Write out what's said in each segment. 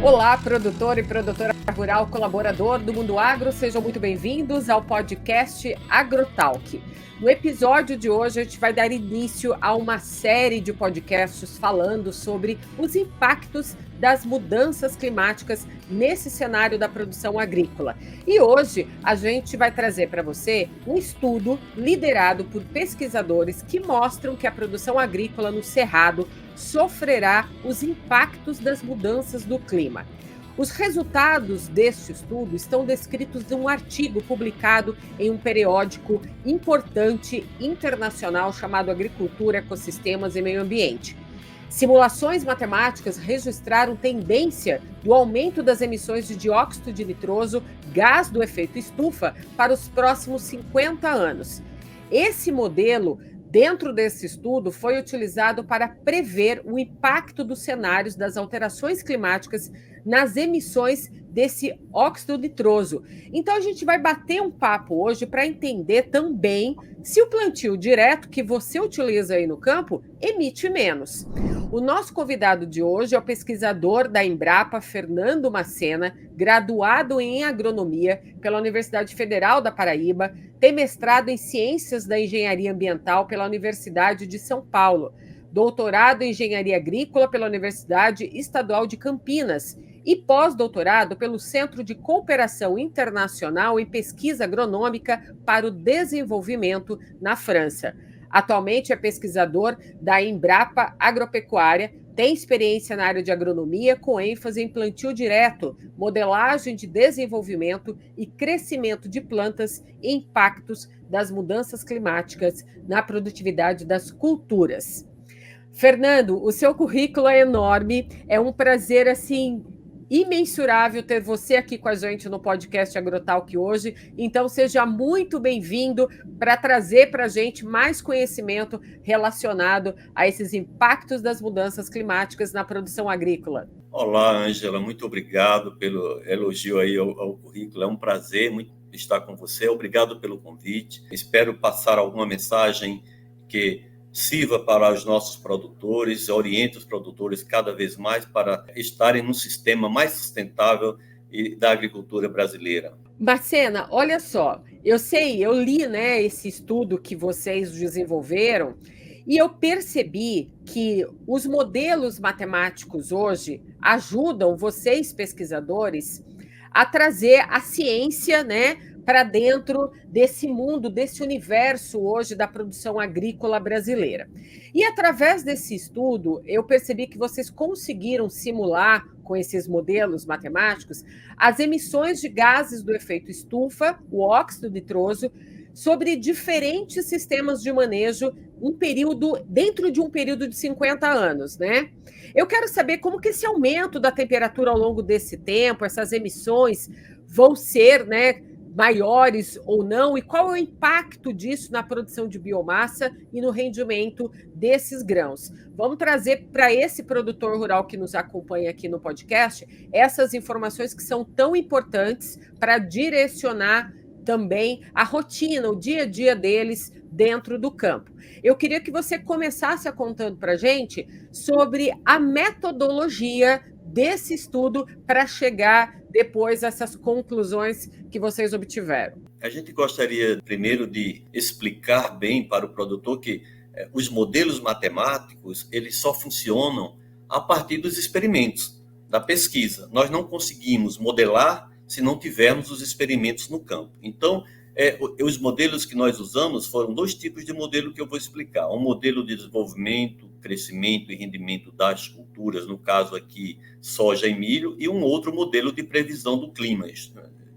Olá, produtor e produtora rural, colaborador do Mundo Agro, sejam muito bem-vindos ao podcast AgroTalk. No episódio de hoje, a gente vai dar início a uma série de podcasts falando sobre os impactos das mudanças climáticas nesse cenário da produção agrícola. E hoje a gente vai trazer para você um estudo liderado por pesquisadores que mostram que a produção agrícola no Cerrado sofrerá os impactos das mudanças do clima. Os resultados deste estudo estão descritos em um artigo publicado em um periódico importante internacional chamado Agricultura, Ecossistemas e Meio Ambiente. Simulações matemáticas registraram tendência do aumento das emissões de dióxido de nitroso, gás do efeito estufa, para os próximos 50 anos. Esse modelo, dentro desse estudo, foi utilizado para prever o impacto dos cenários das alterações climáticas nas emissões desse óxido nitroso. Então, a gente vai bater um papo hoje para entender também se o plantio direto que você utiliza aí no campo emite menos. O nosso convidado de hoje é o pesquisador da Embrapa, Fernando Macena, graduado em agronomia pela Universidade Federal da Paraíba, tem mestrado em Ciências da Engenharia Ambiental pela Universidade de São Paulo, doutorado em Engenharia Agrícola pela Universidade Estadual de Campinas e pós-doutorado pelo Centro de Cooperação Internacional em Pesquisa Agronômica para o Desenvolvimento na França. Atualmente é pesquisador da Embrapa Agropecuária, tem experiência na área de agronomia com ênfase em plantio direto, modelagem de desenvolvimento e crescimento de plantas e impactos das mudanças climáticas na produtividade das culturas. Fernando, o seu currículo é enorme, é um prazer assim imensurável ter você aqui com a gente no podcast AgroTalk hoje. Então, seja muito bem-vindo para trazer para a gente mais conhecimento relacionado a esses impactos das mudanças climáticas na produção agrícola. Olá, Ângela, muito obrigado pelo elogio aí ao currículo. É um prazer estar com você. Obrigado pelo convite. Espero passar alguma mensagem que sirva para os nossos produtores, oriente os produtores cada vez mais para estarem num sistema mais sustentável da agricultura brasileira. Macena, olha só, eu li, né, esse estudo que vocês desenvolveram e eu percebi que os modelos matemáticos hoje ajudam vocês, pesquisadores, a trazer a ciência, né, para dentro desse mundo, desse universo hoje da produção agrícola brasileira. E através desse estudo, eu percebi que vocês conseguiram simular, com esses modelos matemáticos, as emissões de gases do efeito estufa, o óxido nitroso, sobre diferentes sistemas de manejo, dentro de um período de 50 anos, né? Eu quero saber como que esse aumento da temperatura ao longo desse tempo, essas emissões vão ser, né, maiores ou não, e qual é o impacto disso na produção de biomassa e no rendimento desses grãos. Vamos trazer para esse produtor rural que nos acompanha aqui no podcast essas informações que são tão importantes para direcionar também a rotina, o dia a dia deles dentro do campo. Eu queria que você começasse contando para a gente sobre a metodologia desse estudo para chegar depois a essas conclusões que vocês obtiveram. A gente gostaria primeiro de explicar bem para o produtor que os modelos matemáticos eles só funcionam a partir dos experimentos, da pesquisa. Nós não conseguimos modelar se não tivermos os experimentos no campo. Então, os modelos que nós usamos foram dois tipos de modelo que eu vou explicar. Um modelo de desenvolvimento, crescimento e rendimento das culturas, no caso aqui soja e milho, e um outro modelo de previsão do clima,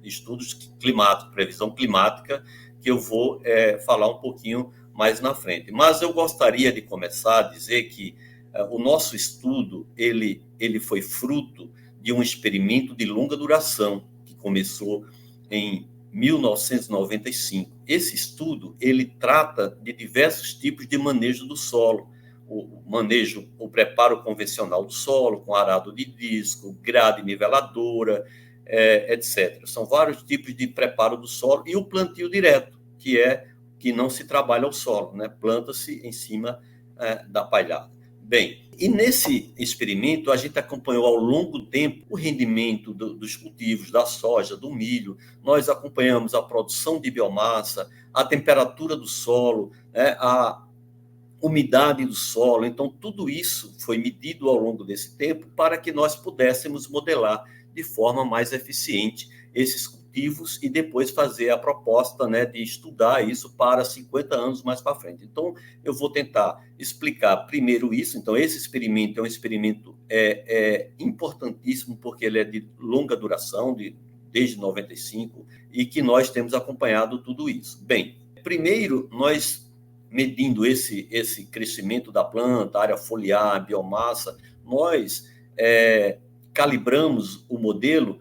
estudos climáticos, previsão climática, que eu vou falar um pouquinho mais na frente. Mas eu gostaria de começar a dizer que o nosso estudo ele foi fruto de um experimento de longa duração, que começou em 1995. Esse estudo, ele trata de diversos tipos de manejo do solo. O preparo convencional do solo, com arado de disco, grade niveladora, etc. São vários tipos de preparo do solo e o plantio direto, que não se trabalha o solo, né? Planta-se em cima da palhada. Bem, E nesse experimento, a gente acompanhou ao longo do tempo o rendimento dos cultivos, da soja, do milho. Nós acompanhamos a produção de biomassa, a temperatura do solo, né, a umidade do solo. Então, tudo isso foi medido ao longo desse tempo para que nós pudéssemos modelar de forma mais eficiente esses cultivos e depois fazer a proposta, né, de estudar isso para 50 anos mais para frente. Então, eu vou tentar explicar primeiro isso. Então, esse experimento é um experimento importantíssimo, porque ele é de longa duração, desde 95, e que nós temos acompanhado tudo isso. Bem, primeiro, nós medindo esse crescimento da planta, área foliar, biomassa, nós calibramos o modelo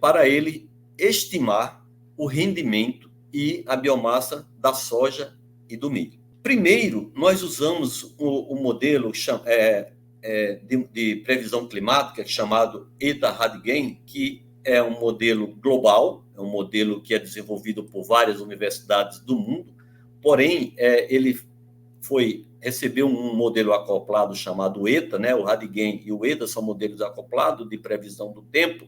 para ele estimar o rendimento e a biomassa da soja e do milho. Primeiro, nós usamos o modelo de previsão climática chamado ETA-RADGAIN, que é um modelo global, é um modelo que é desenvolvido por várias universidades do mundo, porém, ele recebeu um modelo acoplado chamado ETA, né? O RADGAIN e o ETA são modelos acoplados de previsão do tempo,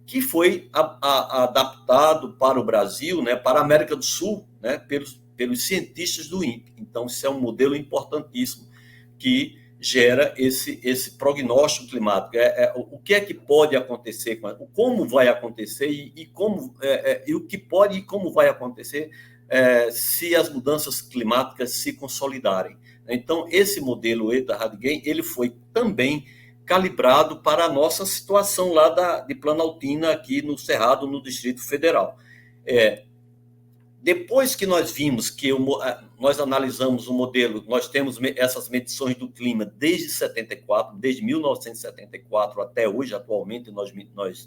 que foi adaptado para o Brasil, né? Para a América do Sul, né? pelos cientistas do INPE. Então, isso é um modelo importantíssimo que gera esse prognóstico climático. O que é que pode acontecer, como vai acontecer e o que pode e como vai acontecer se as mudanças climáticas se consolidarem. Então, esse modelo ETA-RADGAIN, ele foi também calibrado para a nossa situação lá de Planaltina, aqui no Cerrado, no Distrito Federal. Depois que nós vimos que nós analisamos o modelo, nós temos essas medições do clima desde 74, desde 1974 até hoje, atualmente nós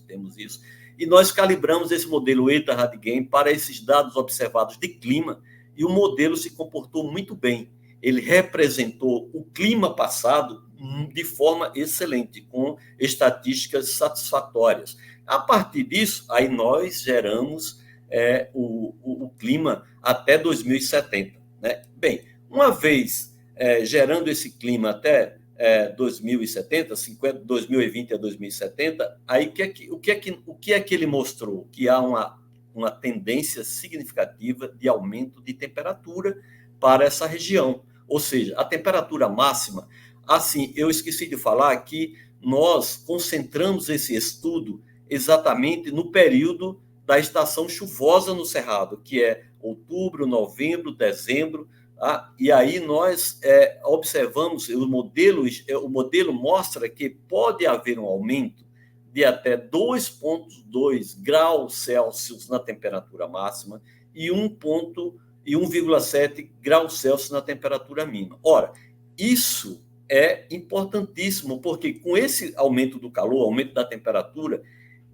temos isso, e nós calibramos esse modelo ETA-RADGAIN para esses dados observados de clima, e o modelo se comportou muito bem. Ele representou o clima passado de forma excelente, com estatísticas satisfatórias. A partir disso, aí nós geramos o clima até 2070. Né? Bem, uma vez gerando esse clima até 2070, 2020 a 2070, aí o que é que ele mostrou? Que há uma tendência significativa de aumento de temperatura para essa região. Ou seja, a temperatura máxima, assim, eu esqueci de falar que nós concentramos esse estudo exatamente no período da estação chuvosa no Cerrado, que é outubro, novembro, dezembro, e aí nós observamos, o modelo mostra que pode haver um aumento de até 2,2 graus Celsius na temperatura máxima e 1,7 graus Celsius na temperatura mínima. Ora, isso é importantíssimo, porque com esse aumento do calor, aumento da temperatura,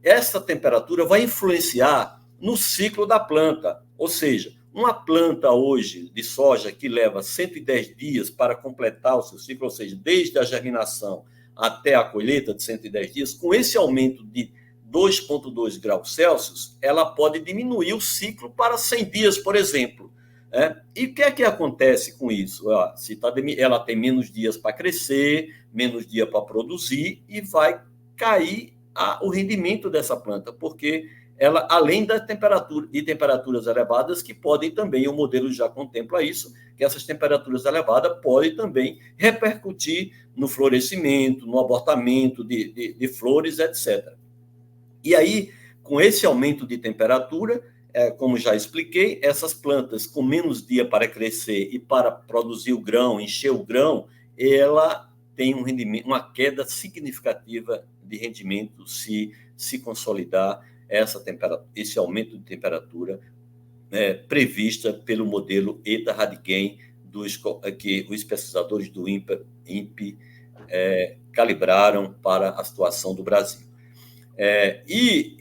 essa temperatura vai influenciar no ciclo da planta. Ou seja, uma planta hoje de soja que leva 110 dias para completar o seu ciclo, ou seja, desde a germinação até a colheita de 110 dias, com esse aumento de 2,2 graus Celsius, ela pode diminuir o ciclo para 100 dias, por exemplo. E o que é que acontece com isso? Ela tem menos dias para crescer, menos dia para produzir e vai cair o rendimento dessa planta, porque ela, além da temperaturas elevadas, que podem também, o modelo já contempla isso, que essas temperaturas elevadas podem também repercutir no florescimento, no abortamento de flores, etc. E aí, com esse aumento de temperatura, como já expliquei, essas plantas com menos dia para crescer e para produzir o grão, encher o grão, ela tem um rendimento, uma queda significativa de rendimento se consolidar esse aumento de temperatura prevista pelo modelo ETA-RADGAIN que os pesquisadores do INPE calibraram para a situação do Brasil. E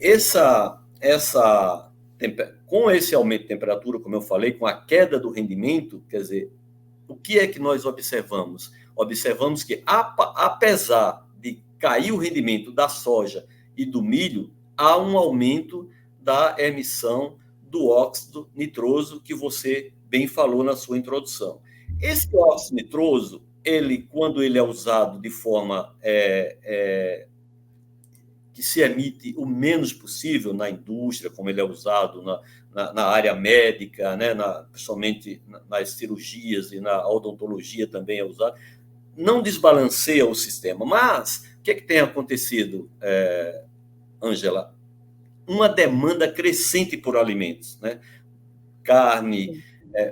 com esse aumento de temperatura, como eu falei, com a queda do rendimento, quer dizer, o que é que nós observamos? Observamos que, apesar de cair o rendimento da soja e do milho, há um aumento da emissão do óxido nitroso, que você bem falou na sua introdução. Esse óxido nitroso, quando ele é usado de forma que se emite o menos possível na indústria, como ele é usado na área médica, né, principalmente nas cirurgias e na odontologia também é usado, não desbalanceia o sistema. Mas o que tem acontecido, Ângela? Uma demanda crescente por alimentos, né? Carne,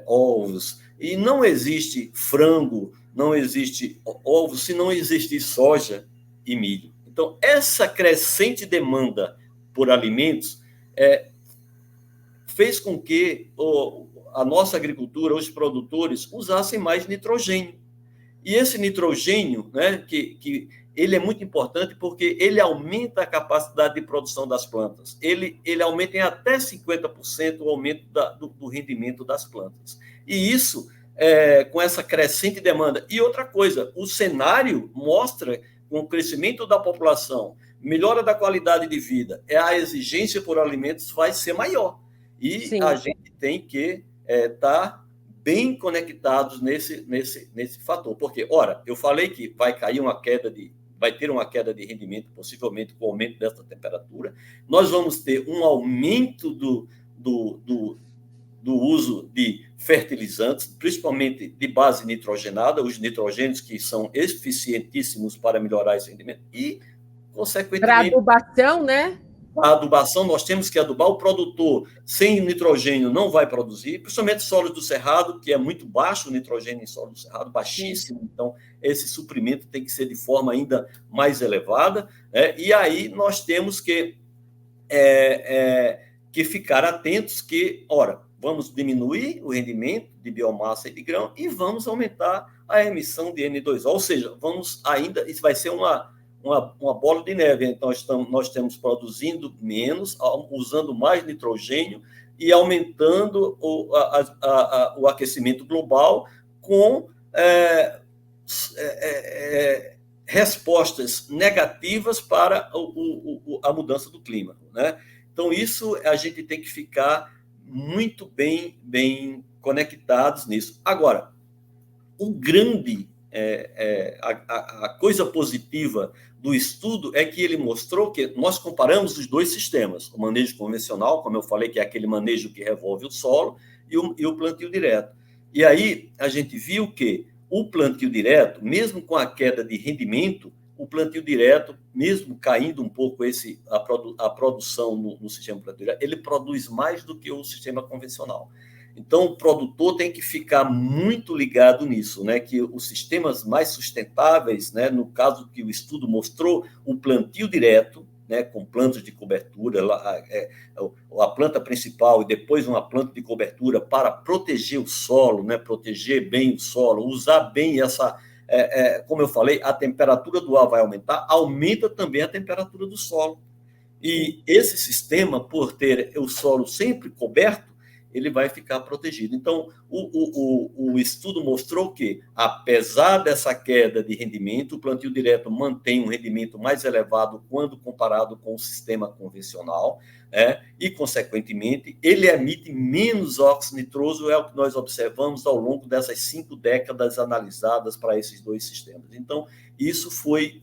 ovos, e não existe frango, não existe ovos se não existe soja e milho. Então, essa crescente demanda por alimentos fez com que a nossa agricultura, os produtores, usassem mais nitrogênio. E esse nitrogênio, né, que ele é muito importante porque ele aumenta a capacidade de produção das plantas. Ele aumenta em até 50% o aumento do rendimento das plantas. E isso, com essa crescente demanda. E outra coisa, o cenário mostra, com o crescimento da população, melhora da qualidade de vida, a exigência por alimentos vai ser maior. E Sim. A gente tem que estar bem conectados nesse fator. Porque, ora, eu falei que vai ter uma queda de rendimento, possivelmente com o aumento dessa temperatura. Nós vamos ter um aumento do uso de fertilizantes, principalmente de base nitrogenada, os nitrogênios que são eficientíssimos para melhorar esse rendimento. E, consequentemente... Para adubação, né? A adubação, nós temos que adubar. O produtor sem nitrogênio não vai produzir, principalmente solos do cerrado, que é muito baixo o nitrogênio em solo do cerrado, baixíssimo. Sim. Então, esse suprimento tem que ser de forma ainda mais elevada. E aí nós temos que ficar atentos que, ora, vamos diminuir o rendimento de biomassa e de grão e vamos aumentar a emissão de N2O. Ou seja, isso vai ser uma bola de neve. Então, nós estamos produzindo menos, usando mais nitrogênio e aumentando o aquecimento global com respostas negativas para a mudança do clima, né? Então, isso a gente tem que ficar muito bem conectados nisso. Agora, a coisa positiva do estudo é que ele mostrou que nós comparamos os dois sistemas, o manejo convencional, como eu falei, que é aquele manejo que revolve o solo, e o plantio direto. E aí a gente viu que o plantio direto, mesmo com a queda de rendimento, o plantio direto, mesmo caindo um pouco a produção no sistema plantio direto, ele produz mais do que o sistema convencional. Então, o produtor tem que ficar muito ligado nisso, né? Que os sistemas mais sustentáveis, né? No caso que o estudo mostrou, o plantio direto, né? Com plantas de cobertura, a planta principal e depois uma planta de cobertura para proteger o solo, né? Proteger bem o solo, usar bem como eu falei, a temperatura do ar vai aumentar, aumenta também a temperatura do solo. E esse sistema, por ter o solo sempre coberto, ele vai ficar protegido. Então, o estudo mostrou que, apesar dessa queda de rendimento, o plantio direto mantém um rendimento mais elevado quando comparado com o sistema convencional, e, consequentemente, ele emite menos óxido nitroso, é o que nós observamos ao longo dessas 5 décadas analisadas para esses dois sistemas. Então, isso foi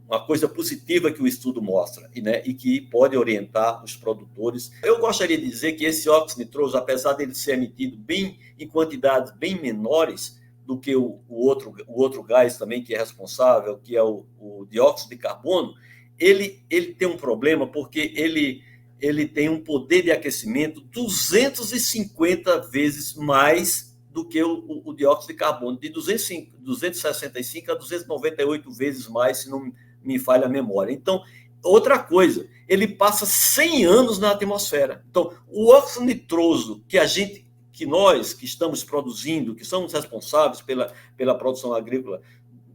uma coisa positiva que o estudo mostra, e que pode orientar os produtores. Eu gostaria de dizer que esse óxido nitroso, apesar dele ser emitido em quantidades bem menores do que o outro gás também que é responsável, que é o dióxido de carbono, ele tem um problema porque ele tem um poder de aquecimento 250 vezes mais do que o dióxido de carbono, de 265 a 298 vezes mais, se não me falha a memória. Então, outra coisa, ele passa 100 anos na atmosfera. Então, o óxido nitroso que nós que estamos produzindo, que somos responsáveis pela produção agrícola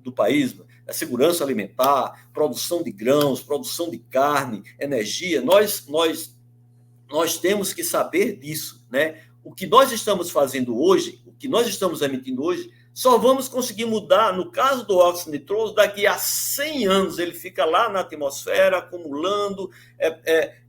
do país, a segurança alimentar, produção de grãos, produção de carne, energia, nós temos que saber disso, né? O que nós estamos fazendo hoje, o que nós estamos emitindo hoje, só vamos conseguir mudar, no caso do óxido nitroso, daqui a 100 anos ele fica lá na atmosfera, acumulando,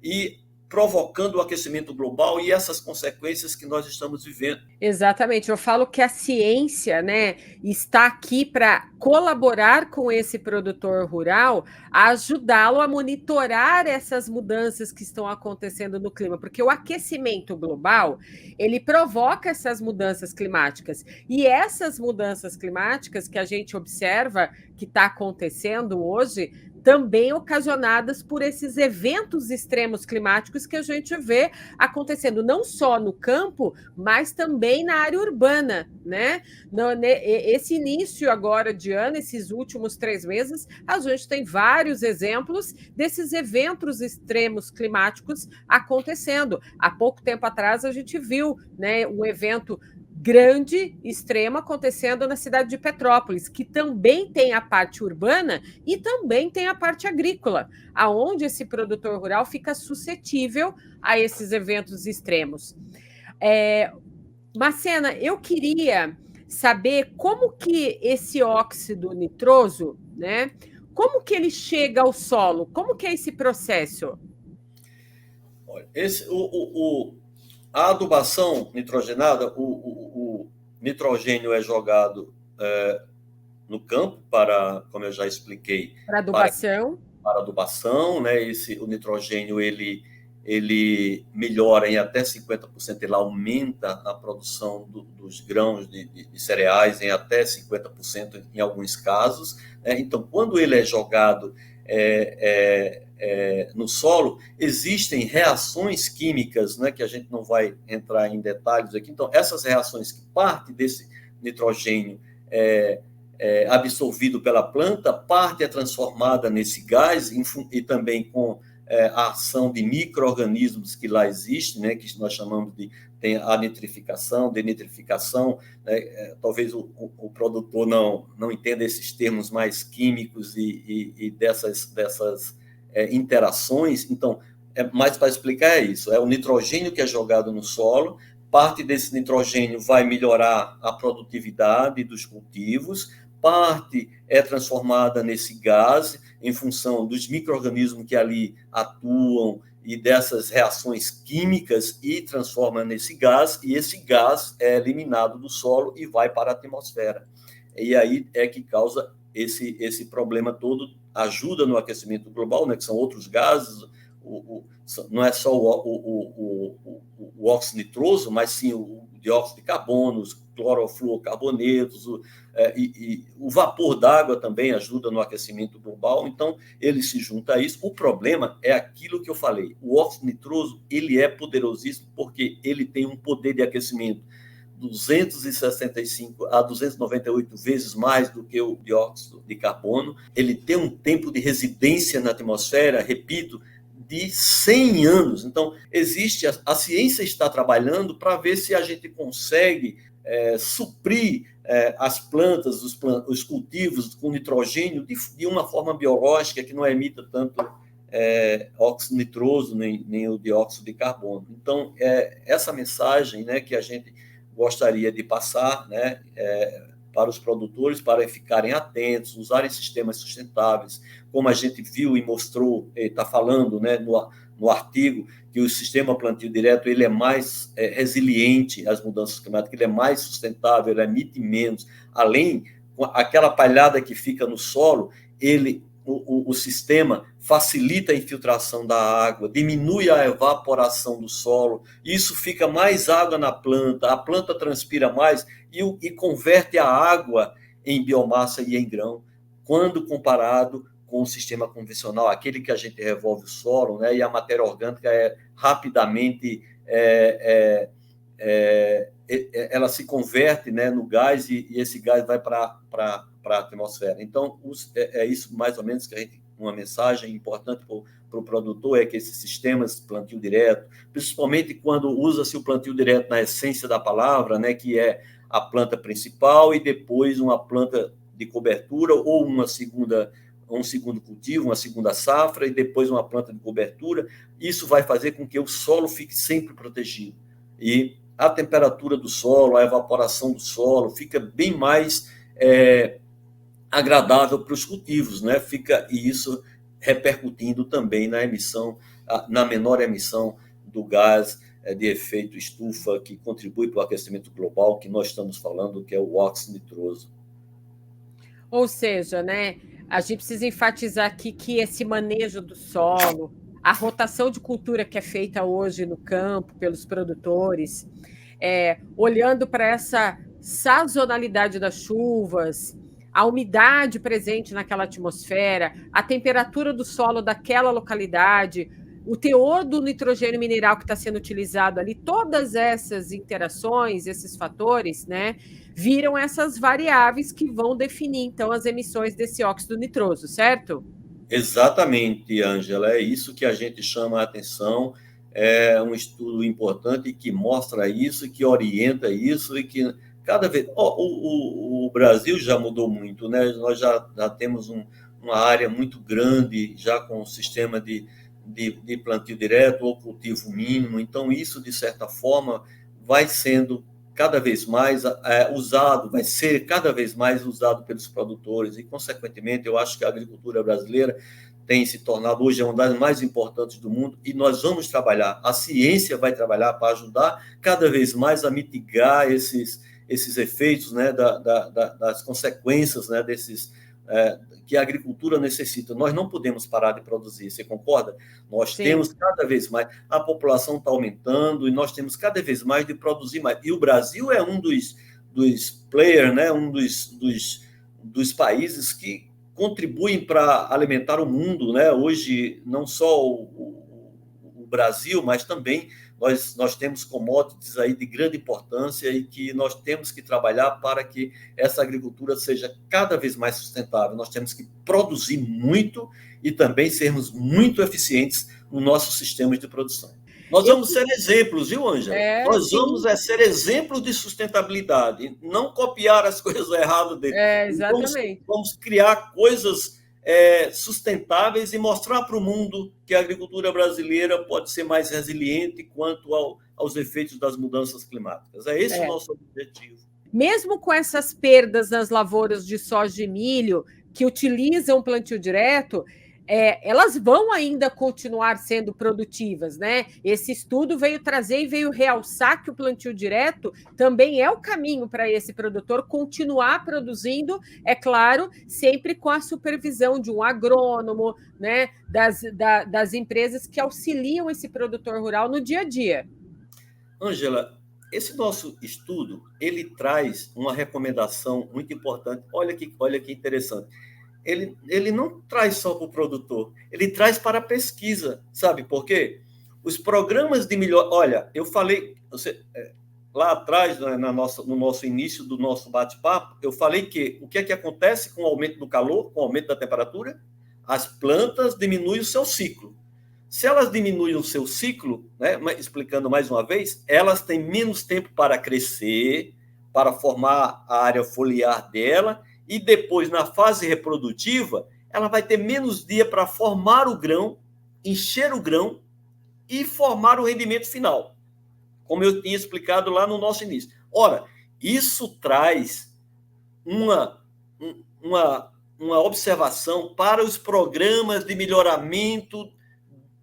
e provocando o aquecimento global e essas consequências que nós estamos vivendo. Exatamente, eu falo que a ciência, né, está aqui para colaborar com esse produtor rural, ajudá-lo a monitorar essas mudanças que estão acontecendo no clima, porque o aquecimento global, ele provoca essas mudanças climáticas, e essas mudanças climáticas que a gente observa que está acontecendo hoje, também ocasionadas por esses eventos extremos climáticos que a gente vê acontecendo não só no campo, mas também na área urbana, né? Esse início agora de ano, esses últimos 3 meses, a gente tem vários exemplos desses eventos extremos climáticos acontecendo. Há pouco tempo atrás a gente viu, né, um evento grande, extremo, acontecendo na cidade de Petrópolis, que também tem a parte urbana e também tem a parte agrícola, aonde esse produtor rural fica suscetível a esses eventos extremos. Macena, eu queria saber como que esse óxido nitroso, né? Como que ele chega ao solo? Como que é esse processo? Olha, a adubação nitrogenada, o nitrogênio é jogado no campo como eu já expliquei, Para adubação. Para adubação, né? O nitrogênio ele melhora em até 50%, ele aumenta a produção dos grãos de cereais em até 50% em alguns casos, né? Então, quando ele é jogado no solo, existem reações químicas, né, que a gente não vai entrar em detalhes aqui. Então, essas reações, que parte desse nitrogênio absorvido pela planta, parte é transformada nesse gás e também com a ação de micro-organismos que lá existem, né, que nós chamamos de tem a nitrificação, denitrificação, né, talvez o produtor não entenda esses termos mais químicos e dessas interações. Então, mais para explicar isso, é o nitrogênio que é jogado no solo, parte desse nitrogênio vai melhorar a produtividade dos cultivos, parte é transformada nesse gás em função dos micro-organismos que ali atuam e dessas reações químicas e transforma nesse gás, e esse gás é eliminado do solo e vai para a atmosfera. E aí é que causa esse problema todo, ajuda no aquecimento global, né, que são outros gases, não é só o óxido nitroso, mas sim o dióxido de carbono, os clorofluorcarbonetos, e o vapor d'água também ajuda no aquecimento global. Então, ele se junta a isso. O problema é aquilo que eu falei. O óxido nitroso, ele é poderosíssimo porque ele tem um poder de aquecimento 265 a 298 vezes mais do que o dióxido de carbono. Ele tem um tempo de residência na atmosfera, repito, de 100 anos. Então, a ciência está trabalhando para ver se a gente consegue suprir as plantas, os cultivos com nitrogênio de uma forma biológica que não emita tanto óxido nitroso nem o dióxido de carbono. Então, essa mensagem, né, que a gente gostaria de passar, né, para os produtores, para ficarem atentos, usarem sistemas sustentáveis, como a gente viu e mostrou, está falando, né, no artigo, que o sistema plantio direto ele é mais resiliente às mudanças climáticas, ele é mais sustentável, ele emite menos. Além, aquela palhada que fica no solo, o sistema facilita a infiltração da água, diminui a evaporação do solo, isso fica mais água na planta, a planta transpira mais e converte a água em biomassa e em grão, quando comparado com o sistema convencional, aquele que a gente revolve o solo, né, e a matéria orgânica rapidamente ela se converte, né, no gás e esse gás vai para a atmosfera. Então, é isso mais ou menos que uma mensagem importante para o produtor, é que esses sistemas de plantio direto, principalmente quando usa-se o plantio direto na essência da palavra, né, que é a planta principal e depois uma planta de cobertura ou um segundo cultivo, uma segunda safra e depois uma planta de cobertura, isso vai fazer com que o solo fique sempre protegido. E a temperatura do solo, a evaporação do solo fica bem mais agradável para os cultivos, né? E isso repercutindo também na emissão na menor emissão do gás de efeito estufa que contribui para o aquecimento global, que nós estamos falando, que é o óxido nitroso. Ou seja, né, a gente precisa enfatizar aqui que esse manejo do solo, a rotação de cultura que é feita hoje no campo pelos produtores, olhando para essa sazonalidade das chuvas, a umidade presente naquela atmosfera, a temperatura do solo daquela localidade, o teor do nitrogênio mineral que está sendo utilizado ali, todas essas interações, esses fatores, né, viram essas variáveis que vão definir, então, as emissões desse óxido nitroso, certo? Exatamente, Ângela, é isso que a gente chama a atenção, é um estudo importante que mostra isso, que orienta isso e que cada vez... o Brasil já mudou muito, né? Nós já temos uma área muito grande, já com um sistema de plantio direto ou cultivo mínimo, então isso, de certa forma, vai sendo cada vez mais usado, vai ser cada vez mais usado pelos produtores e, consequentemente, eu acho que a agricultura brasileira tem se tornado hoje uma das mais importantes do mundo e nós vamos trabalhar, a ciência vai trabalhar para ajudar cada vez mais a mitigar esses efeitos, né, das consequências, né, desses que a agricultura necessita. Nós não podemos parar de produzir, você concorda? Nós temos cada vez mais, a população está aumentando e nós temos cada vez mais de produzir mais. E o Brasil é um dos players, né? Um dos países que contribuem para alimentar o mundo, né? Hoje, não só o Brasil, mas também nós temos commodities aí de grande importância e que nós temos que trabalhar para que essa agricultura seja cada vez mais sustentável. Nós temos que produzir muito e também sermos muito eficientes no nosso sistema de produção. Nós vamos ser exemplos, viu, Ângela? Nós vamos ser exemplos de sustentabilidade, não copiar as coisas erradas dele. Exatamente. Vamos criar coisas sustentáveis e mostrar para o mundo que a agricultura brasileira pode ser mais resiliente quanto aos efeitos das mudanças climáticas. É esse o nosso objetivo. Mesmo com essas perdas nas lavouras de soja e milho, que utilizam plantio direto, elas vão ainda continuar sendo produtivas, né? Esse estudo veio trazer e veio realçar que o plantio direto também é o caminho para esse produtor continuar produzindo, é claro, sempre com a supervisão de um agrônomo, né? Das empresas que auxiliam esse produtor rural no dia a dia. Ângela, esse nosso estudo, ele traz uma recomendação muito importante. Olha que interessante. Ele não traz só para o produtor, ele traz para a pesquisa, sabe por quê? Os programas de melhor... Olha, eu falei, lá atrás, né, no nosso início do nosso bate-papo, eu falei que o que é que acontece com o aumento do calor, com o aumento da temperatura? As plantas diminuem o seu ciclo. Se elas diminuem o seu ciclo, né, explicando mais uma vez, elas têm menos tempo para crescer, para formar a área foliar dela, e depois, na fase reprodutiva, ela vai ter menos dia para formar o grão, encher o grão e formar o rendimento final, como eu tinha explicado lá no nosso início. Ora, isso traz uma observação para os programas de melhoramento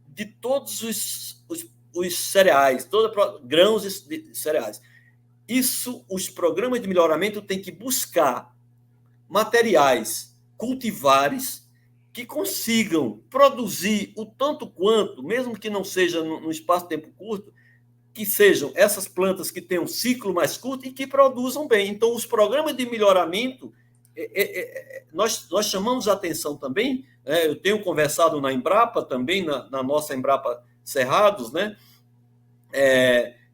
de todos os cereais, grãos e cereais. Isso, os programas de melhoramento têm que buscar materiais cultivares que consigam produzir o tanto quanto, mesmo que não seja num espaço de tempo curto, que sejam essas plantas que tenham um ciclo mais curto e que produzam bem. Então, os programas de melhoramento, nós chamamos a atenção também, eu tenho conversado na Embrapa também, na nossa Embrapa Cerrados, né,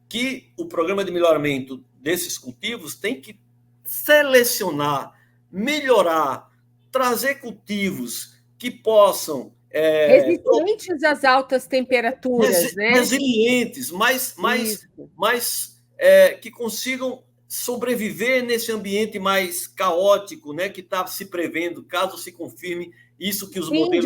que o programa de melhoramento desses cultivos tem que selecionar, melhorar, trazer cultivos que possam... resistentes às altas temperaturas, né? Resilientes, que consigam sobreviver nesse ambiente mais caótico, né, que está se prevendo, caso se confirme isso que os modelos...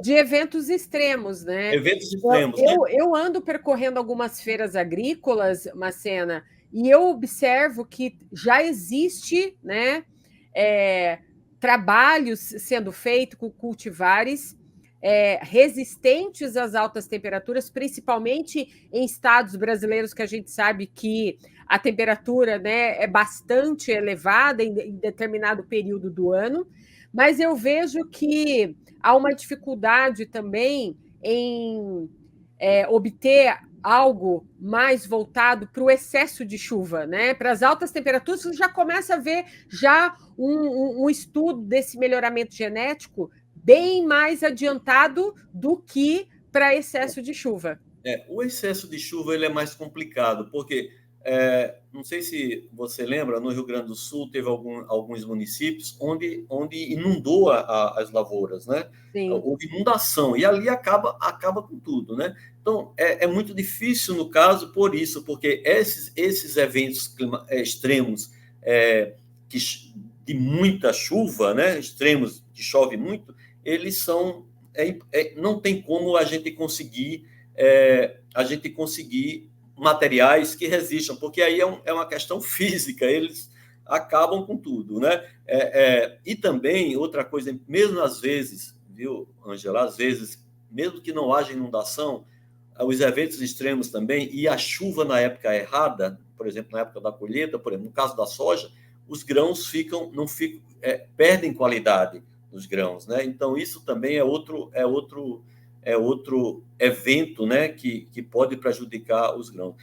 de eventos extremos, né? Eventos extremos. Eu ando percorrendo algumas feiras agrícolas, Macena, e eu observo que já existe, né, trabalhos sendo feitos com cultivares resistentes às altas temperaturas, principalmente em estados brasileiros que a gente sabe que a temperatura, né, é bastante elevada em determinado período do ano, mas eu vejo que há uma dificuldade também em obter algo mais voltado para o excesso de chuva, né? Para as altas temperaturas, você já começa a ver já um estudo desse melhoramento genético bem mais adiantado do que para excesso de chuva. O excesso de chuva ele é mais complicado, porque não sei se você lembra, no Rio Grande do Sul teve alguns municípios onde inundou as lavouras, né? Sim. Houve inundação, e ali acaba com tudo, né? Então, é muito difícil no caso por isso, porque esses eventos extremos de muita chuva, né? Extremos que chove muito, eles são... não tem como a gente conseguir materiais que resistam, porque aí é uma questão física, eles acabam com tudo, né? E também, outra coisa, mesmo às vezes, viu, Ângela, às vezes, mesmo que não haja inundação, os eventos extremos também, e a chuva na época errada, por exemplo, na época da colheita, por exemplo, no caso da soja, os grãos perdem qualidade dos grãos, né? Então, isso também é outro evento, né, que pode prejudicar os grãos.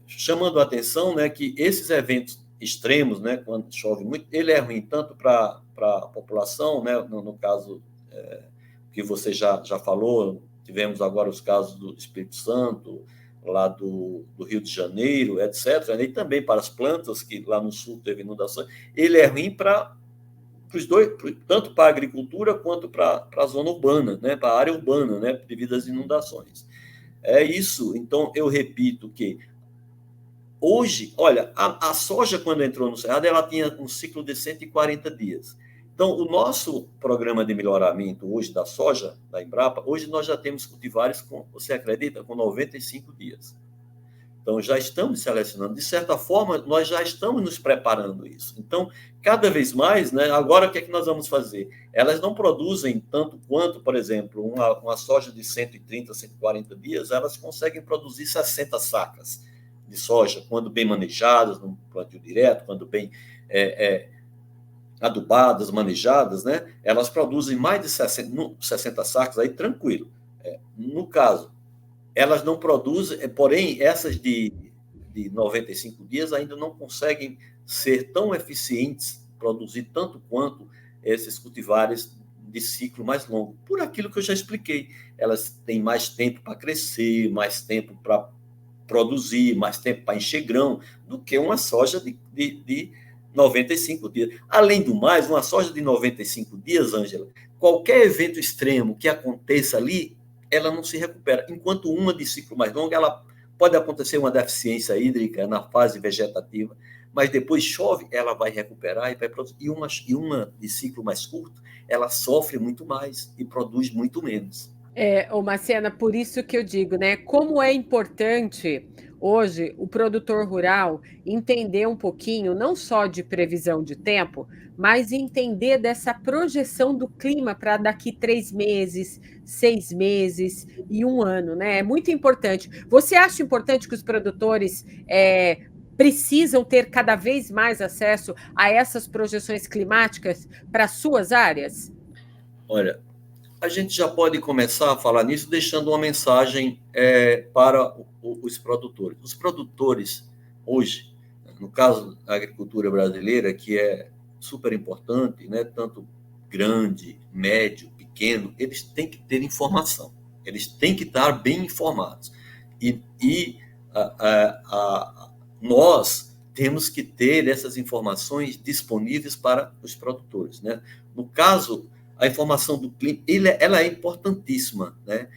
Chamando a atenção, né, que esses eventos extremos, né, quando chove muito, ele é ruim tanto para a população, né, no caso que você já falou, tivemos agora os casos do Espírito Santo, lá do Rio de Janeiro, etc., e também para as plantas, que lá no sul teve inundações, ele é ruim para os dois, tanto para a agricultura quanto para a zona urbana, né, para a área urbana, né, devido às inundações. É isso. Então, eu repito que hoje, olha, a soja, quando entrou no Cerrado, ela tinha um ciclo de 140 dias. Então, o nosso programa de melhoramento hoje da soja, da Embrapa, hoje nós já temos cultivares você acredita, com 95 dias. Então, já estamos selecionando. De certa forma, nós já estamos nos preparando isso. Então, cada vez mais, né, agora o que é que nós vamos fazer? Elas não produzem tanto quanto, por exemplo, uma soja de 130, 140 dias, elas conseguem produzir 60 sacas de soja, quando bem manejadas, no plantio direto, quando bem adubadas, manejadas, né? Elas produzem mais de 60 sacas, aí tranquilo. No caso, elas não produzem, porém, essas de 95 dias ainda não conseguem ser tão eficientes, produzir tanto quanto esses cultivares de ciclo mais longo, por aquilo que eu já expliquei. Elas têm mais tempo para crescer, mais tempo para produzir, mais tempo para encher grão, do que uma soja de 95 dias. Além do mais, uma soja de 95 dias, Ângela, qualquer evento extremo que aconteça ali, ela não se recupera. Enquanto uma de ciclo mais longo, ela pode acontecer uma deficiência hídrica na fase vegetativa, mas depois chove, ela vai recuperar e vai produzir. E uma de ciclo mais curto, ela sofre muito mais e produz muito menos. Marciana, por isso que eu digo, né? Como é importante hoje o produtor rural entender um pouquinho, não só de previsão de tempo, mas entender dessa projeção do clima para daqui 3 meses, 6 meses e 1 ano, né? É muito importante. Você acha importante que os produtores precisam ter cada vez mais acesso a essas projeções climáticas para suas áreas? Olha, a gente já pode começar a falar nisso deixando uma mensagem para os produtores. Os produtores, hoje, no caso da agricultura brasileira, que é super importante, né, tanto grande, médio, pequeno, eles têm que ter informação, eles têm que estar bem informados. Nós temos que ter essas informações disponíveis para os produtores, né? No caso, a informação do clima, ela é importantíssima, né?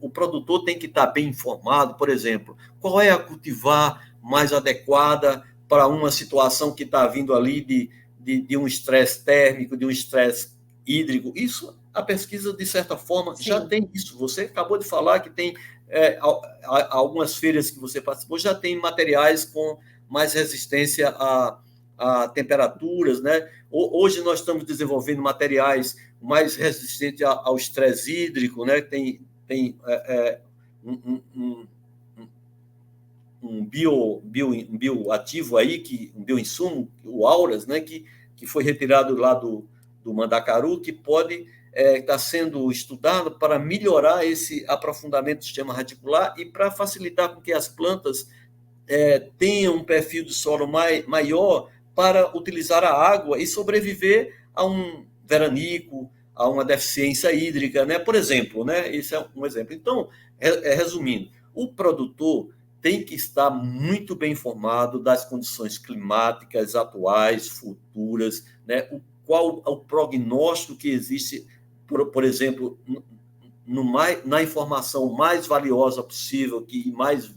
O produtor tem que estar bem informado, por exemplo, qual é a cultivar mais adequada para uma situação que está vindo ali de um estresse térmico, de um estresse hídrico. Isso, a pesquisa, de certa forma, Sim. já tem isso. Você acabou de falar que tem algumas feiras que você participou, já tem materiais com mais resistência a temperaturas, né? Hoje nós estamos desenvolvendo materiais mais resistente ao estresse hídrico, né? Tem um bioativo aí, um bioinsumo, o Auras, né? Que foi retirado lá do Mandacaru, que pode estar sendo estudado para melhorar esse aprofundamento do sistema radicular e para facilitar com que as plantas tenham um perfil de solo maior para utilizar a água e sobreviver a um veranico, a uma deficiência hídrica, né? Por exemplo, né? Esse é um exemplo. Então, resumindo, o produtor tem que estar muito bem informado das condições climáticas atuais, futuras, né? Qual o prognóstico que existe, por exemplo, na informação mais valiosa possível, que mais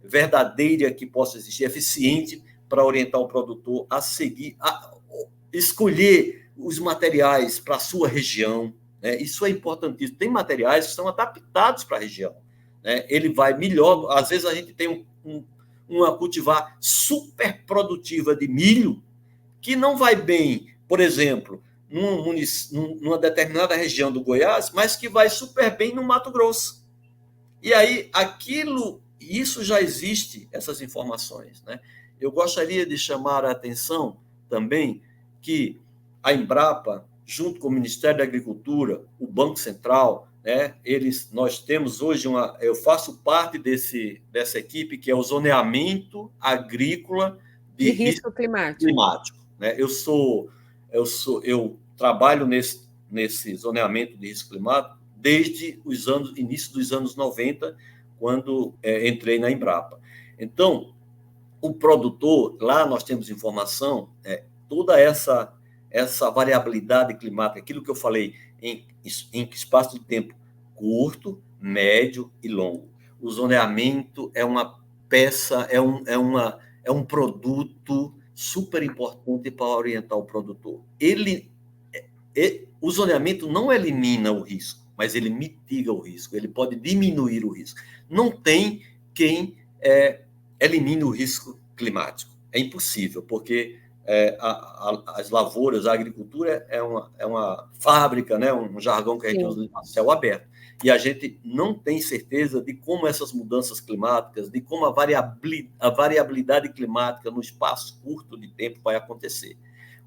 verdadeira que possa existir, eficiente para orientar o produtor a seguir, a escolher os materiais para a sua região. Né? Isso é importantíssimo. Tem materiais que são adaptados para a região. Né? Ele vai melhor. Às vezes a gente tem uma cultivar super produtiva de milho que não vai bem, por exemplo, numa determinada região do Goiás, mas que vai super bem no Mato Grosso. E aí, isso já existe, essas informações. Né? Eu gostaria de chamar a atenção também que a Embrapa, junto com o Ministério da Agricultura, o Banco Central, né, nós temos hoje eu faço parte dessa equipe, que é o zoneamento agrícola de risco climático. Né? Eu trabalho nesse zoneamento de risco climático desde início dos anos 90, quando entrei na Embrapa. Então, o produtor, lá nós temos informação, toda essa variabilidade climática, aquilo que eu falei, em espaço de tempo curto, médio e longo. O zoneamento é uma peça, é um produto super importante para orientar o produtor. O zoneamento não elimina o risco, mas ele mitiga o risco, ele pode diminuir o risco. Não tem quem elimine o risco climático. É impossível, porque as lavouras, a agricultura é uma fábrica, né? Um jargão que a gente usa a céu aberto. E a gente não tem certeza de como essas mudanças climáticas, de como a variabilidade climática no espaço curto de tempo vai acontecer.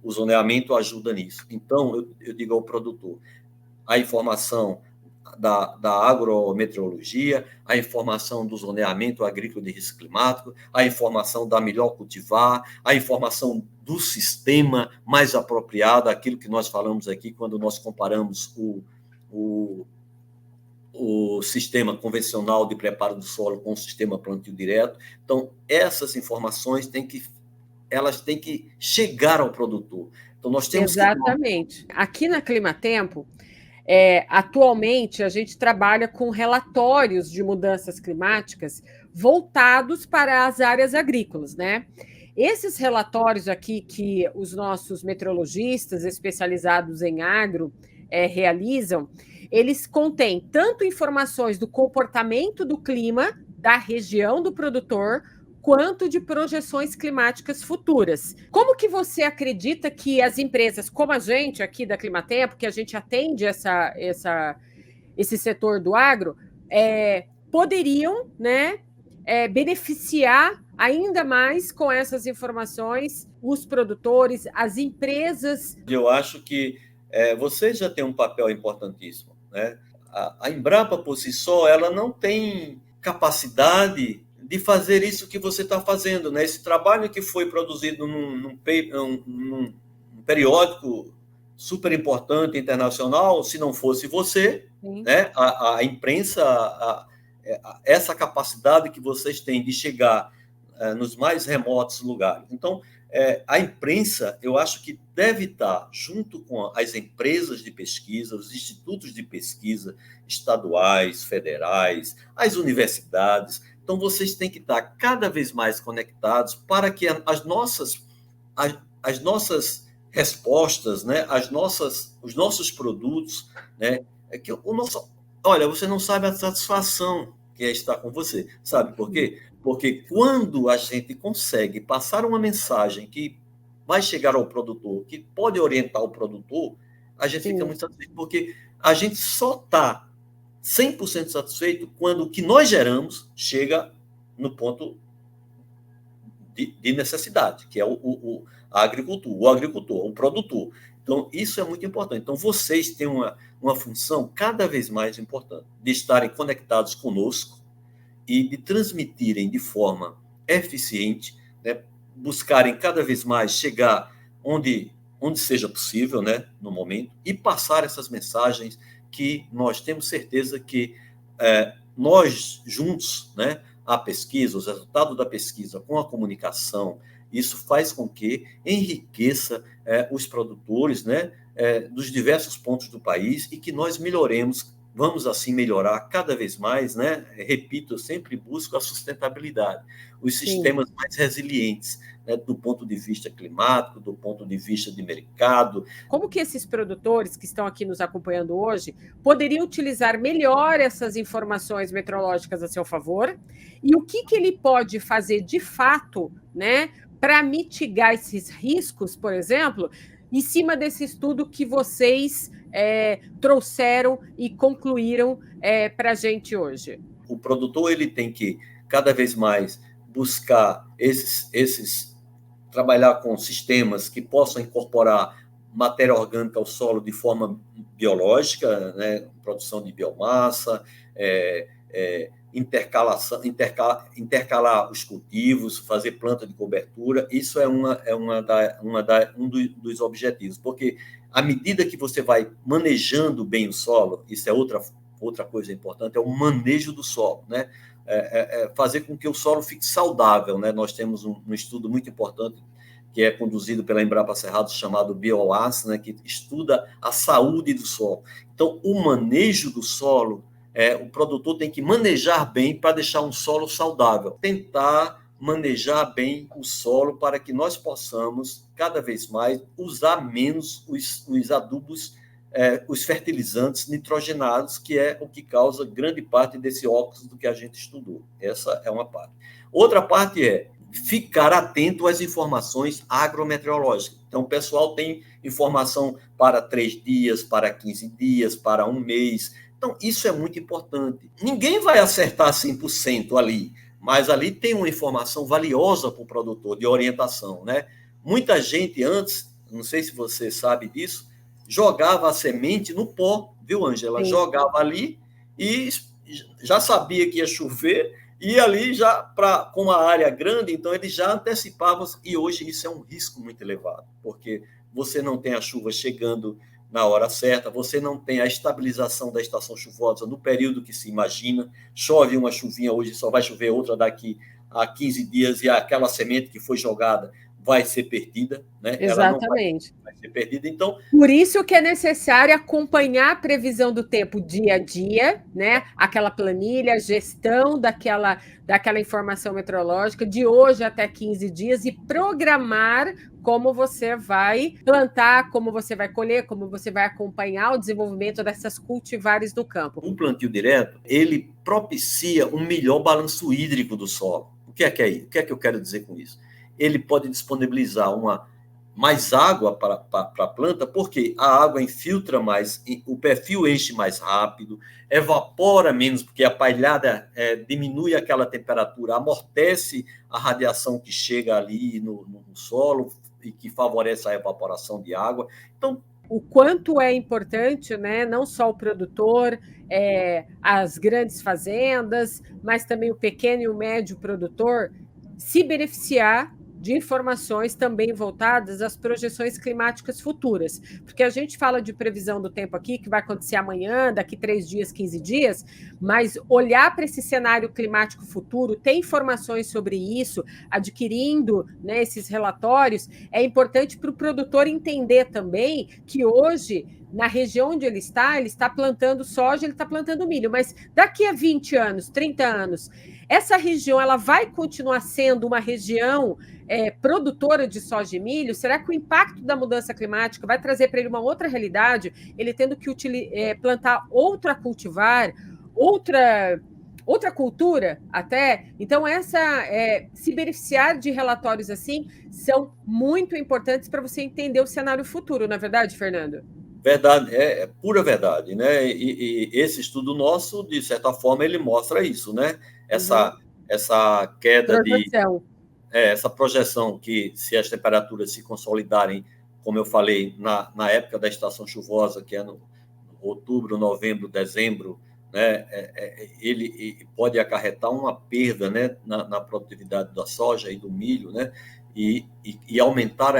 O zoneamento ajuda nisso. Então, eu digo ao produtor, a informação da agrometeorologia, a informação do zoneamento agrícola de risco climático, a informação da melhor cultivar, a informação do sistema mais apropriado, aquilo que nós falamos aqui quando nós comparamos o sistema convencional de preparo do solo com o sistema plantio direto. Então, essas informações elas têm que chegar ao produtor. Então, nós temos Exatamente. Aqui na Climatempo, atualmente, a gente trabalha com relatórios de mudanças climáticas voltados para as áreas agrícolas, né? Esses relatórios aqui que os nossos meteorologistas especializados em agro realizam, eles contêm tanto informações do comportamento do clima da região do produtor, quanto de projeções climáticas futuras. Como que você acredita que as empresas, como a gente aqui da Climatempo, que a gente atende esse setor do agro, poderiam, né, beneficiar ainda mais com essas informações os produtores, as empresas? Eu acho que você já tem um papel importantíssimo. Né? A Embrapa, por si só, ela não tem capacidade de fazer isso que você está fazendo, né? Esse trabalho que foi produzido num periódico super importante internacional, se não fosse você, né? A imprensa, essa capacidade que vocês têm de chegar nos mais remotos lugares. Então, a imprensa, eu acho que deve estar junto com as empresas de pesquisa, os institutos de pesquisa estaduais, federais, as universidades. Então, vocês têm que estar cada vez mais conectados para que as nossas respostas, né, os nossos produtos, né, olha, você não sabe a satisfação que é estar com você. Sabe por quê? Porque quando a gente consegue passar uma mensagem que vai chegar ao produtor, que pode orientar o produtor, a gente fica Sim. muito satisfeito, porque a gente só está 100% satisfeito quando o que nós geramos chega no ponto de necessidade, que é a agricultura, o agricultor, o produtor. Então, isso é muito importante. Então, vocês têm uma função cada vez mais importante de estarem conectados conosco e de transmitirem de forma eficiente, né, buscarem cada vez mais chegar onde seja possível, né, no momento, e passar essas mensagens que nós temos certeza que nós juntos, né, a pesquisa, os resultados da pesquisa com a comunicação, isso faz com que enriqueça os produtores, né, dos diversos pontos do país e que nós melhoremos, vamos assim melhorar cada vez mais, né? Repito, eu sempre busco a sustentabilidade, os sistemas mais resilientes, né, do ponto de vista climático, do ponto de vista de mercado. Como que esses produtores que estão aqui nos acompanhando hoje poderiam utilizar melhor essas informações meteorológicas a seu favor? E o que ele pode fazer de fato, né, para mitigar esses riscos, por exemplo, em cima desse estudo que vocês trouxeram e concluíram para a gente hoje? O produtor ele tem que cada vez mais buscar trabalhar com sistemas que possam incorporar matéria orgânica ao solo de forma biológica, né? Produção de biomassa, intercalar os cultivos, fazer planta de cobertura. Isso é um dos objetivos, porque à medida que você vai manejando bem o solo, isso é outra coisa importante, é o manejo do solo, né? Fazer com que o solo fique saudável, né? Nós temos um estudo muito importante que é conduzido pela Embrapa Cerrado, chamado BioAS, né? Que estuda a saúde do solo. Então, o manejo do solo, o produtor tem que manejar bem para deixar um solo saudável, tentar manejar bem o solo para que nós possamos, cada vez mais, usar menos os adubos, os fertilizantes nitrogenados, que é o que causa grande parte desse óxido que a gente estudou. Essa é uma parte. Outra parte é ficar atento às informações agrometeorológicas. Então, o pessoal tem informação para 3 dias, para 15 dias, para um mês. Então, isso é muito importante. Ninguém vai acertar 100% ali, mas ali tem uma informação valiosa para o produtor, de orientação, né? Muita gente antes, não sei se você sabe disso, jogava a semente no pó, viu, Ângela? Sim. Jogava ali e já sabia que ia chover, e ali já, com uma área grande, então ele já antecipava, e hoje isso é um risco muito elevado, porque você não tem a chuva chegando na hora certa, você não tem a estabilização da estação chuvosa no período que se imagina, chove uma chuvinha hoje, só vai chover outra daqui a 15 dias, e aquela semente que foi jogada vai ser perdida, né? Exatamente. Ela não vai ser perdida. Então, por isso que é necessário acompanhar a previsão do tempo dia a dia, né? Aquela planilha, gestão daquela informação meteorológica de hoje até 15 dias e programar como você vai plantar, como você vai colher, como você vai acompanhar o desenvolvimento dessas cultivares do campo. O plantio direto, ele propicia um melhor balanço hídrico do solo. O que é que eu quero dizer com isso? Ele pode disponibilizar mais água para a planta, porque a água infiltra mais, o perfil enche mais rápido, evapora menos, porque a palhada diminui aquela temperatura, amortece a radiação que chega ali no solo e que favorece a evaporação de água. Então, o quanto é importante, né, não só o produtor, as grandes fazendas, mas também o pequeno e o médio produtor se beneficiar de informações também voltadas às projeções climáticas futuras. Porque a gente fala de previsão do tempo aqui, que vai acontecer amanhã, daqui 3 dias, 15 dias, mas olhar para esse cenário climático futuro, ter informações sobre isso, adquirindo, né, esses relatórios, é importante para o produtor entender também que hoje, na região onde ele está plantando soja, ele está plantando milho, mas daqui a 20 anos, 30 anos, essa região ela vai continuar sendo uma região produtora de soja e milho? Será que o impacto da mudança climática vai trazer para ele uma outra realidade, ele tendo que plantar outra cultivar, outra cultura até? Então, se beneficiar de relatórios assim são muito importantes para você entender o cenário futuro, não é verdade, Fernando? Verdade, é pura verdade, né? E esse estudo nosso, de certa forma, ele mostra isso, né? Essa queda projeção. essa projeção que, se as temperaturas se consolidarem, como eu falei, na época da estação chuvosa, que é no outubro, novembro, dezembro, né? Ele pode acarretar uma perda, né? Na produtividade da soja e do milho, né? E aumentar,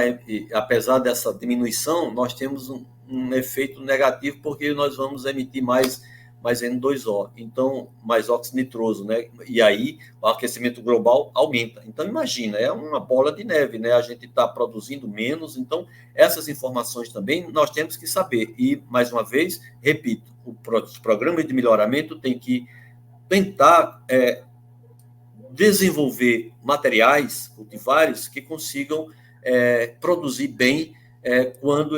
apesar dessa diminuição, nós temos um efeito negativo, porque nós vamos emitir mais N2O, então, mais óxido nitroso, né? E aí o aquecimento global aumenta. Então, imagina, é uma bola de neve, né? A gente está produzindo menos, então, essas informações também nós temos que saber. E, mais uma vez, repito, os programas de melhoramento têm que tentar desenvolver materiais, cultivares, que consigam produzir bem quando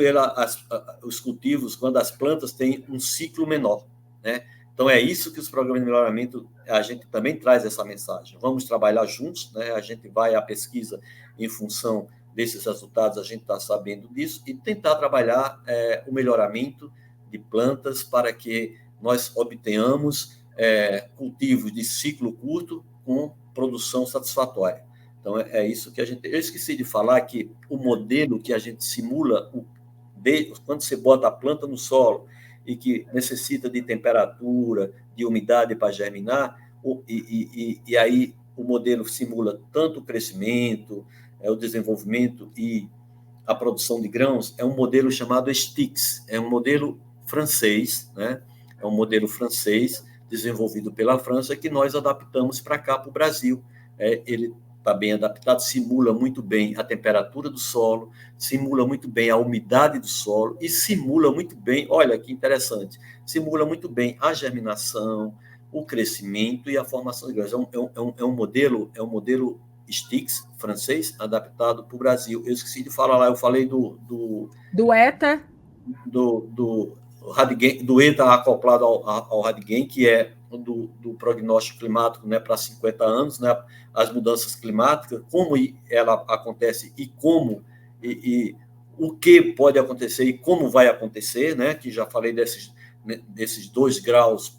os cultivos, quando as plantas têm um ciclo menor, né? Então, é isso que os programas de melhoramento, a gente também traz essa mensagem. Vamos trabalhar juntos, né? A gente vai à pesquisa em função desses resultados, a gente está sabendo disso, e tentar trabalhar o melhoramento de plantas para que nós obtenhamos cultivos de ciclo curto com produção satisfatória. Então, é isso que a gente... Eu esqueci de falar que o modelo que a gente simula, quando você bota a planta no solo e que necessita de temperatura, de umidade para germinar, e aí o modelo simula tanto o crescimento, o desenvolvimento e a produção de grãos, é um modelo chamado STIX, é um modelo francês, né? É um modelo francês desenvolvido pela França que nós adaptamos para cá, para o Brasil. Ele está bem adaptado, simula muito bem a temperatura do solo, simula muito bem a umidade do solo e simula muito bem, olha que interessante, simula muito bem a germinação, o crescimento e a formação de grãos. É um modelo STIX, francês, adaptado para o Brasil. Eu esqueci de falar lá, eu falei do ETA. Do ETA acoplado ao Radigen, que é do prognóstico climático, né, para 50 anos, né, as mudanças climáticas, como ela acontece e como e o que pode acontecer e como vai acontecer, né, que já falei desses 2 graus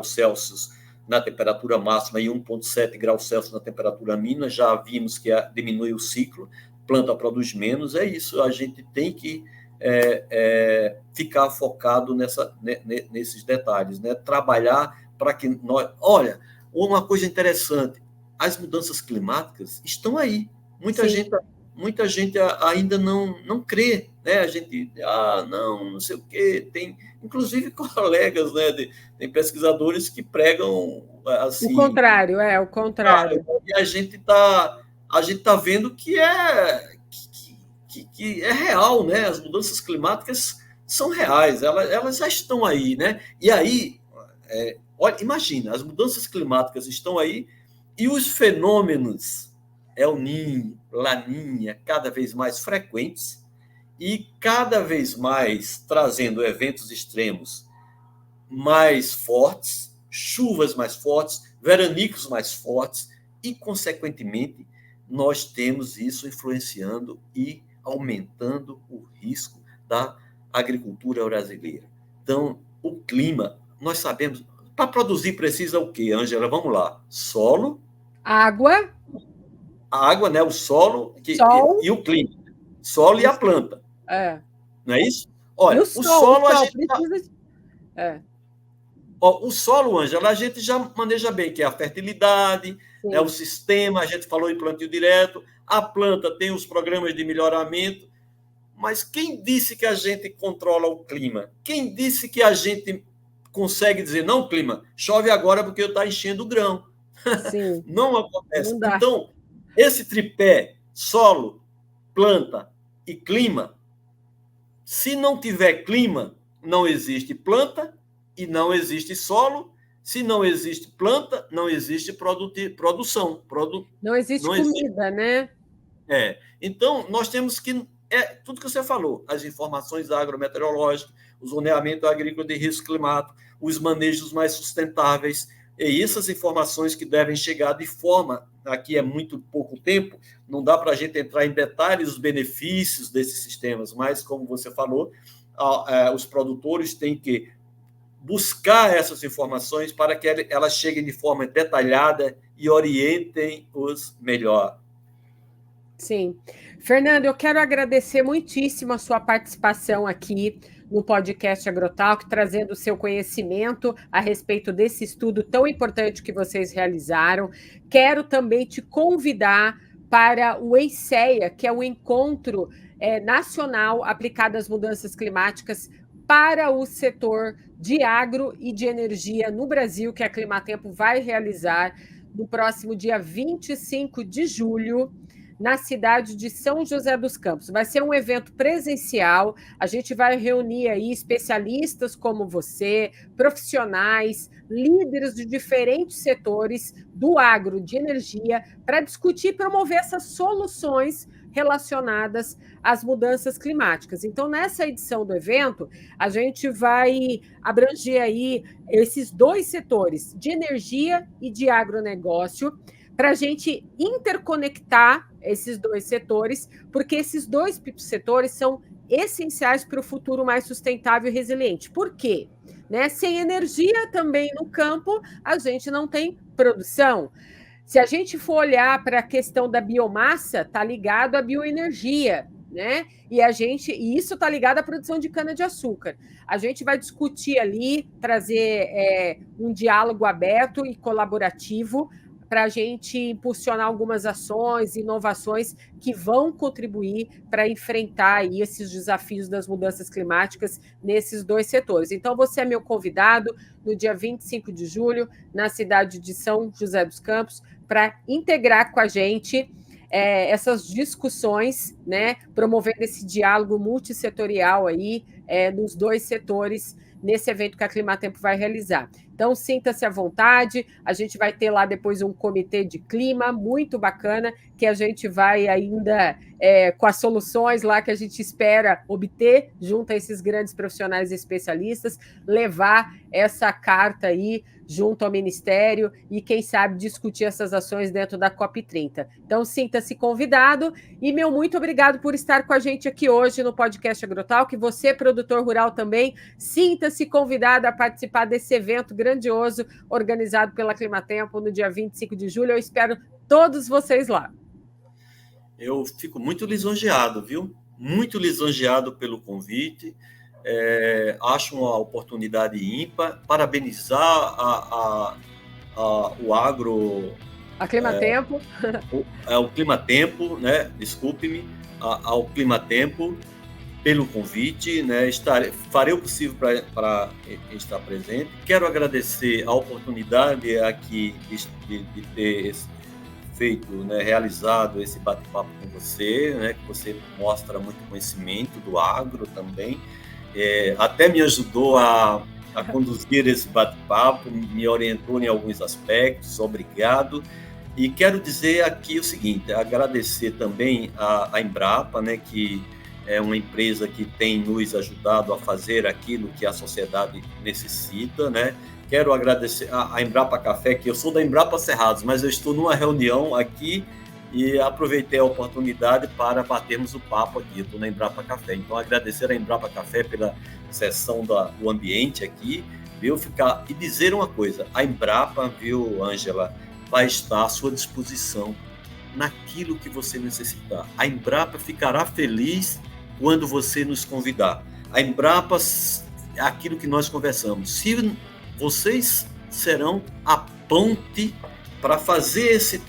Celsius na temperatura máxima e 1,7 graus Celsius na temperatura mínima, já vimos que diminui o ciclo, planta produz menos, é isso, a gente tem que ficar focado nesses detalhes, né? Trabalhar para que nós... Olha, uma coisa interessante, as mudanças climáticas estão aí. Muita gente ainda não crê, né? A gente, não sei o quê. Tem, inclusive, colegas, né? Tem pesquisadores que pregam assim... O contrário, o contrário. E a gente tá vendo que é real, né? As mudanças climáticas são reais, elas já estão aí, né? E aí, olha, imagina, as mudanças climáticas estão aí e os fenômenos El Niño, Laninha, cada vez mais frequentes e cada vez mais trazendo eventos extremos mais fortes, chuvas mais fortes, veranicos mais fortes e, consequentemente, nós temos isso influenciando e aumentando o risco da agricultura brasileira. Então, o clima, nós sabemos, para produzir precisa o quê, Ângela? Vamos lá. Solo. Água. A água, né? O solo e o clima. Solo e a planta. Não é isso? Olha, o solo a gente precisa... O solo, Ângela, a gente já maneja bem, que é a fertilidade, né, o sistema, a gente falou em plantio direto, a planta tem os programas de melhoramento, mas quem disse que a gente controla o clima? Quem disse que a gente consegue dizer, não, clima, chove agora porque está enchendo o grão? Sim. Não acontece. Não então, esse tripé, solo, planta e clima, se não tiver clima, não existe planta, e não existe solo. Se não existe planta, não existe produção. Não existe comida, né? Então, nós temos que... tudo que você falou, as informações agrometeorológicas, o zoneamento agrícola de risco climático, os manejos mais sustentáveis, e essas informações que devem chegar de forma... Aqui é muito pouco tempo, não dá para a gente entrar em detalhes os benefícios desses sistemas, mas, como você falou, os produtores têm que buscar essas informações para que elas cheguem de forma detalhada e orientem os melhor. Sim. Fernando, eu quero agradecer muitíssimo a sua participação aqui no podcast AgroTalk, trazendo o seu conhecimento a respeito desse estudo tão importante que vocês realizaram. Quero também te convidar para o EICEA, que é o Encontro Nacional aplicado às mudanças climáticas para o setor de agro e de energia no Brasil, que a Climatempo vai realizar no próximo dia 25 de julho, na cidade de São José dos Campos. Vai ser um evento presencial, a gente vai reunir aí especialistas como você, profissionais, líderes de diferentes setores do agro, de energia, para discutir e promover essas soluções relacionadas às mudanças climáticas. Então, nessa edição do evento, a gente vai abranger aí esses dois setores, de energia e de agronegócio, para a gente interconectar esses dois setores, porque esses dois setores são essenciais para o futuro mais sustentável e resiliente. Por quê? Sem energia também no campo, a gente não tem produção. Se a gente for olhar para a questão da biomassa, está ligado à bioenergia, né? E isso está ligado à produção de cana-de-açúcar. A gente vai discutir ali, trazer um diálogo aberto e colaborativo para a gente impulsionar algumas ações, inovações que vão contribuir para enfrentar aí esses desafios das mudanças climáticas nesses dois setores. Então, você é meu convidado no dia 25 de julho, na cidade de São José dos Campos, para integrar com a gente essas discussões, né, promovendo esse diálogo multissetorial aí nos dois setores, nesse evento que a Climatempo vai realizar. Então, sinta-se à vontade, a gente vai ter lá depois um comitê de clima muito bacana, que a gente vai ainda, com as soluções lá que a gente espera obter, junto a esses grandes profissionais e especialistas, levar essa carta aí junto ao Ministério e, quem sabe, discutir essas ações dentro da COP30. Então, sinta-se convidado e, muito obrigado por estar com a gente aqui hoje no podcast AgroTalk. Você, produtor rural também, sinta-se convidado a participar desse evento grandioso organizado pela Climatempo no dia 25 de julho. Eu espero todos vocês lá. Eu fico muito lisonjeado, viu? Muito lisonjeado pelo convite. Acho uma oportunidade ímpar. Parabenizar o agro... A Climatempo. O Climatempo, né? Desculpe-me. Ao Climatempo pelo convite, né? Farei o possível para estar presente. Quero agradecer a oportunidade aqui de ter feito, né, realizado esse bate-papo com você, né, que você mostra muito conhecimento do agro também, até me ajudou a conduzir esse bate-papo, me orientou em alguns aspectos, obrigado. E quero dizer aqui o seguinte, agradecer também a Embrapa, né, que é uma empresa que tem nos ajudado a fazer aquilo que a sociedade necessita, né? Quero agradecer a Embrapa Café, que eu sou da Embrapa Cerrados, mas eu estou numa reunião aqui e aproveitei a oportunidade para batermos o papo aqui. Eu estou na Embrapa Café. Então, agradecer a Embrapa Café pela sessão do ambiente aqui, viu? E dizer uma coisa, a Embrapa, viu, Ângela, vai estar à sua disposição naquilo que você necessitar. A Embrapa ficará feliz quando você nos convidar. A Embrapa é aquilo que nós conversamos. Se vocês serão a ponte para fazer esse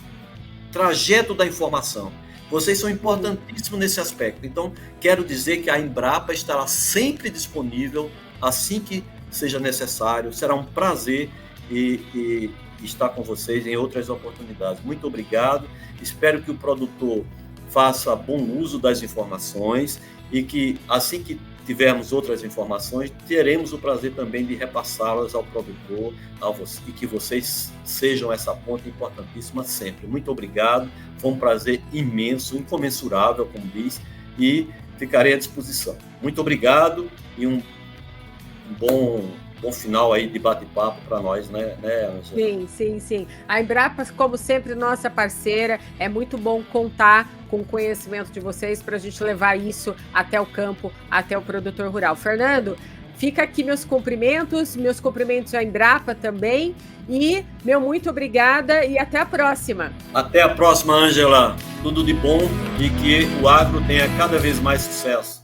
trajeto da informação. Vocês são importantíssimos nesse aspecto. Então, quero dizer que a Embrapa estará sempre disponível assim que seja necessário. Será um prazer e estar com vocês em outras oportunidades. Muito obrigado. Espero que o produtor faça bom uso das informações e que, assim que tivermos outras informações, teremos o prazer também de repassá-las ao produtor, e que vocês sejam essa ponte importantíssima sempre. Muito obrigado, foi um prazer imenso, incomensurável, como diz, e ficarei à disposição. Muito obrigado e um bom bom final aí de bate-papo para nós, né, Ângela? Sim. A Embrapa, como sempre, nossa parceira. É muito bom contar com o conhecimento de vocês para a gente levar isso até o campo, até o produtor rural. Fernando, fica aqui meus cumprimentos à Embrapa também. E meu muito obrigada e até a próxima. Até a próxima, Ângela. Tudo de bom e que o agro tenha cada vez mais sucesso.